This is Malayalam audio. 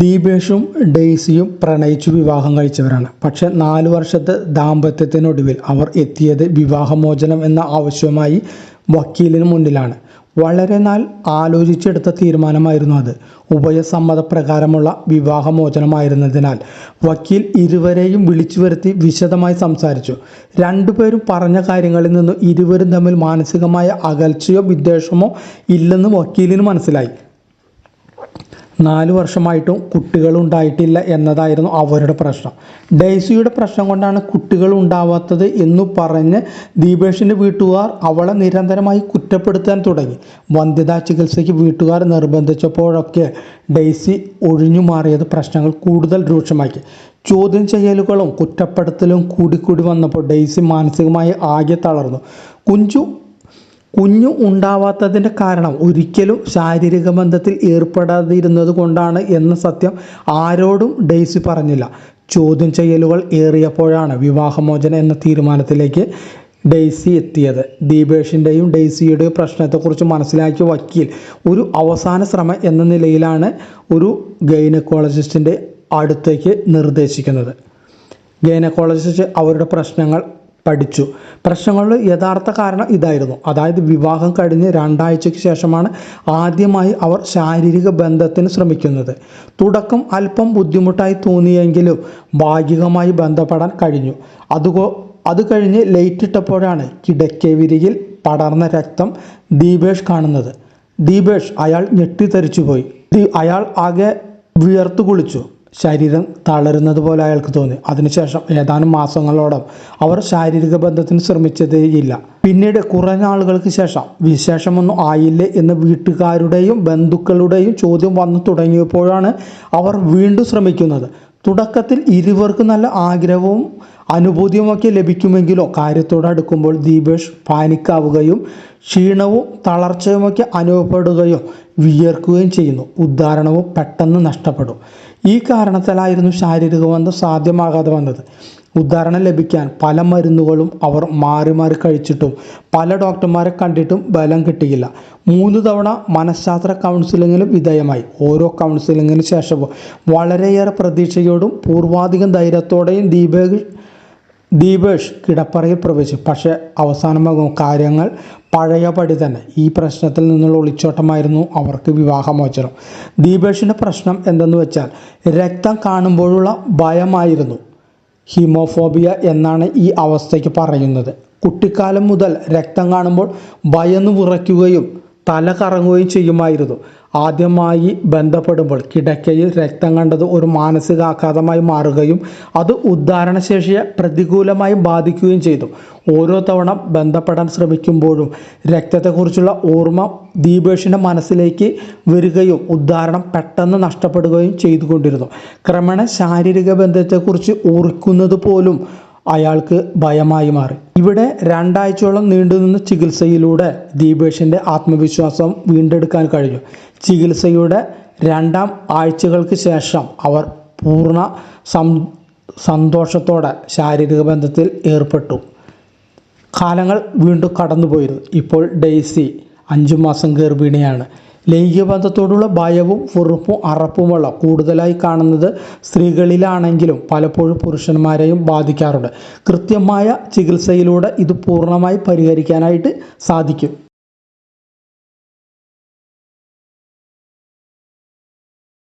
ദീപേഷും ഡെയ്സിയും പ്രണയിച്ചു വിവാഹം കഴിച്ചവരാണ്. പക്ഷേ 4 വർഷത്തെ ദാമ്പത്യത്തിനൊടുവിൽ അവർ എത്തിയത് വിവാഹമോചനം എന്ന ആവശ്യവുമായി വക്കീലിന് മുന്നിലാണ്. വളരെ നാൾ ആലോചിച്ചെടുത്ത തീരുമാനമായിരുന്നു അത്. ഉഭയസമ്മതപ്രകാരമുള്ള വിവാഹമോചനമായിരുന്നതിനാൽ വക്കീൽ ഇരുവരെയും വിളിച്ചു വരുത്തി വിശദമായി സംസാരിച്ചു. രണ്ടുപേരും പറഞ്ഞ കാര്യങ്ങളിൽ നിന്ന് ഇരുവരും തമ്മിൽ മാനസികമായ അകൽച്ചയോ വിദ്വേഷമോ ഇല്ലെന്ന് വക്കീലിന് മനസ്സിലായി. 4 വർഷമായിട്ടും കുട്ടികളുണ്ടായിട്ടില്ല എന്നതായിരുന്നു അവരുടെ പ്രശ്നം. ഡെയ്സിയുടെ പ്രശ്നം കൊണ്ടാണ് കുട്ടികൾ ഉണ്ടാവാത്തത് എന്നു പറഞ്ഞ് ദീപേഷിൻ്റെ വീട്ടുകാർ അവളെ നിരന്തരമായി കുറ്റപ്പെടുത്താൻ തുടങ്ങി. വന്ധ്യതാ ചികിത്സയ്ക്ക് വീട്ടുകാർ നിർബന്ധിച്ചപ്പോഴൊക്കെ ഡെയ്സി ഒഴിഞ്ഞു മാറിയത് പ്രശ്നങ്ങൾ കൂടുതൽ രൂക്ഷമാക്കി. ചോദ്യം ചെയ്യലുകളും കുറ്റപ്പെടുത്തലും കൂടിക്കൂടി വന്നപ്പോൾ ഡെയ്സി മാനസികമായി ആകെ തളർന്നു. കുഞ്ഞു ഉണ്ടാവാത്തതിൻ്റെ കാരണം ഒരിക്കലും ശാരീരിക ബന്ധത്തിൽ ഏർപ്പെടാതിരുന്നത് കൊണ്ടാണ് എന്ന സത്യം ആരോടും ഡെയ്സി പറഞ്ഞില്ല. ചോദ്യം ചെയ്യലുകൾ ഏറിയപ്പോഴാണ് വിവാഹമോചനം എന്ന തീരുമാനത്തിലേക്ക് ഡെയ്സി എത്തിയത്. ദീപേഷിൻ്റെയും ഡെയ്സിയുടെയും പ്രശ്നത്തെക്കുറിച്ച് മനസ്സിലാക്കിയ വക്കീൽ ഒരു അവസാന ശ്രമം എന്ന നിലയിലാണ് ഒരു ഗൈനക്കോളജിസ്റ്റിൻ്റെ അടുത്തേക്ക് നിർദ്ദേശിക്കുന്നത്. ഗൈനക്കോളജിസ്റ്റ് അവരുടെ പ്രശ്നങ്ങൾ പഠിച്ചു. പ്രശ്നങ്ങളുടെ യഥാർത്ഥ കാരണം ഇതായിരുന്നു. അതായത് വിവാഹം കഴിഞ്ഞ് 2 ആഴ്ചയ്ക്ക് ശേഷമാണ് ആദ്യമായി അവർ ശാരീരിക ബന്ധത്തിന് ശ്രമിക്കുന്നത്. തുടക്കം അല്പം ബുദ്ധിമുട്ടായി തോന്നിയെങ്കിലും ഭാഗികമായി ബന്ധപ്പെടാൻ കഴിഞ്ഞു. അത് കഴിഞ്ഞ് ലൈറ്റ് ഇട്ടപ്പോഴാണ് കിടക്കവിരിയിൽ പടർന്ന രക്തം ദീപേഷ് കാണുന്നത്. അയാൾ ഞെട്ടിത്തരിച്ചുപോയി. അയാൾ ആകെ വിയർത്തു കുളിച്ചു. ശരീരം തളരുന്നത് പോലെ അയാൾക്ക് തോന്നി. അതിനുശേഷം ഏതാനും മാസങ്ങളോളം അവർ ശാരീരിക ബന്ധത്തിന് ശ്രമിച്ചതേയില്ല. പിന്നീട് കുറേ നാളുകൾക്ക് ശേഷം വിശേഷമൊന്നും ആയില്ലേ എന്ന് വീട്ടുകാരുടെയും ബന്ധുക്കളുടെയും ചോദ്യം വന്നു തുടങ്ങിയപ്പോഴാണ് അവർ വീണ്ടും ശ്രമിക്കുന്നത്. തുടക്കത്തിൽ ഇരുവർക്കും നല്ല ആഗ്രഹവും അനുഭൂതിയുമൊക്കെ ലഭിക്കുമെങ്കിലോ കാര്യത്തോട് അടുക്കുമ്പോൾ ദീപേഷ് പാനിക്കാവുകയും ക്ഷീണവും തളർച്ചയുമൊക്കെ അനുഭവപ്പെടുകയും വിയർക്കുകയും ചെയ്യുന്നു. ഉദ്ധാരണവും പെട്ടെന്ന് നഷ്ടപ്പെടും. ഈ കാരണത്താലായിരുന്നു ശാരീരിക ബന്ധം സാധ്യമാകാതെ വന്നത്. ഉദ്ധാരണം ലഭിക്കാൻ പല മരുന്നുകളും അവർ മാറി മാറി കഴിച്ചിട്ടും പല ഡോക്ടർമാരെ കണ്ടിട്ടും ബലം കിട്ടിയില്ല. 3 തവണ മനഃശാസ്ത്ര കൗൺസിലിങ്ങിന് വിധേയമായി. ഓരോ കൗൺസിലിങ്ങിന് ശേഷവും വളരെയേറെ പ്രതീക്ഷയോടും പൂർവാധികം ധൈര്യത്തോടെയും ദീപേഷ് കിടപ്പറയിൽ പ്രവേശിച്ചു. പക്ഷേ അവസാനമാകും കാര്യങ്ങൾ പഴയപടി തന്നെ. ഈ പ്രശ്നത്തിൽ നിന്നുള്ള ഒളിച്ചോട്ടമായിരുന്നു അവർക്ക് വിവാഹമോചനം. ദീപേഷിൻ്റെ പ്രശ്നം എന്തെന്ന് വെച്ചാൽ രക്തം കാണുമ്പോഴുള്ള ഭയമായിരുന്നു. ഹീമോഫോബിയ എന്നാണ് ഈ അവസ്ഥയ്ക്ക് പറയുന്നത്. കുട്ടിക്കാലം മുതൽ രക്തം കാണുമ്പോൾ ഭയന്നു വിറയ്ക്കുകയും തല കറങ്ങുകയും ചെയ്യുമായിരുന്നു. ആദ്യമായി ബന്ധപ്പെടുമ്പോൾ കിടക്കയിൽ രക്തം കണ്ടത് ഒരു മാനസികാഘാതമായി മാറുകയും അത് ഉദ്ധാരണശേഷിയെ പ്രതികൂലമായി ബാധിക്കുകയും ചെയ്തു. ഓരോ തവണ ബന്ധപ്പെടാൻ ശ്രമിക്കുമ്പോഴും രക്തത്തെക്കുറിച്ചുള്ള ഓർമ്മ ദീപേഷിൻ്റെ മനസ്സിലേക്ക് വരികയും ഉദ്ധാരണം പെട്ടെന്ന് നഷ്ടപ്പെടുകയും ചെയ്തുകൊണ്ടിരുന്നു. ക്രമേണ ശാരീരിക ബന്ധത്തെക്കുറിച്ച് ഓർക്കുന്നത് പോലും അയാൾക്ക് ഭയമായി മാറി. ഇവിടെ 2 ആഴ്ചയോളം നീണ്ടുനിന്ന ചികിത്സയിലൂടെ ദീപേഷിൻ്റെ ആത്മവിശ്വാസം വീണ്ടെടുക്കാൻ കഴിഞ്ഞു. ചികിത്സയുടെ 2 ആഴ്ചകൾക്ക് ശേഷം അവർ പൂർണ്ണ സന്തോഷത്തോടെ ശാരീരിക ബന്ധത്തിൽ ഏർപ്പെട്ടു. കാലങ്ങൾ വീണ്ടും കടന്നുപോയിരുന്നു. ഇപ്പോൾ ഡെയ്സി 5 മാസം ഗർഭിണിയാണ്. ലൈംഗിക ബന്ധത്തോടുള്ള ഭയവും വെറുപ്പും അറപ്പുമുള്ള കൂടുതലായി കാണുന്നത് സ്ത്രീകളിലാണെങ്കിലും പലപ്പോഴും പുരുഷന്മാരെയും ബാധിക്കാറുണ്ട്. കൃത്യമായ ചികിത്സയിലൂടെ ഇത് പൂർണ്ണമായി പരിഹരിക്കാനായിട്ട് സാധിക്കും.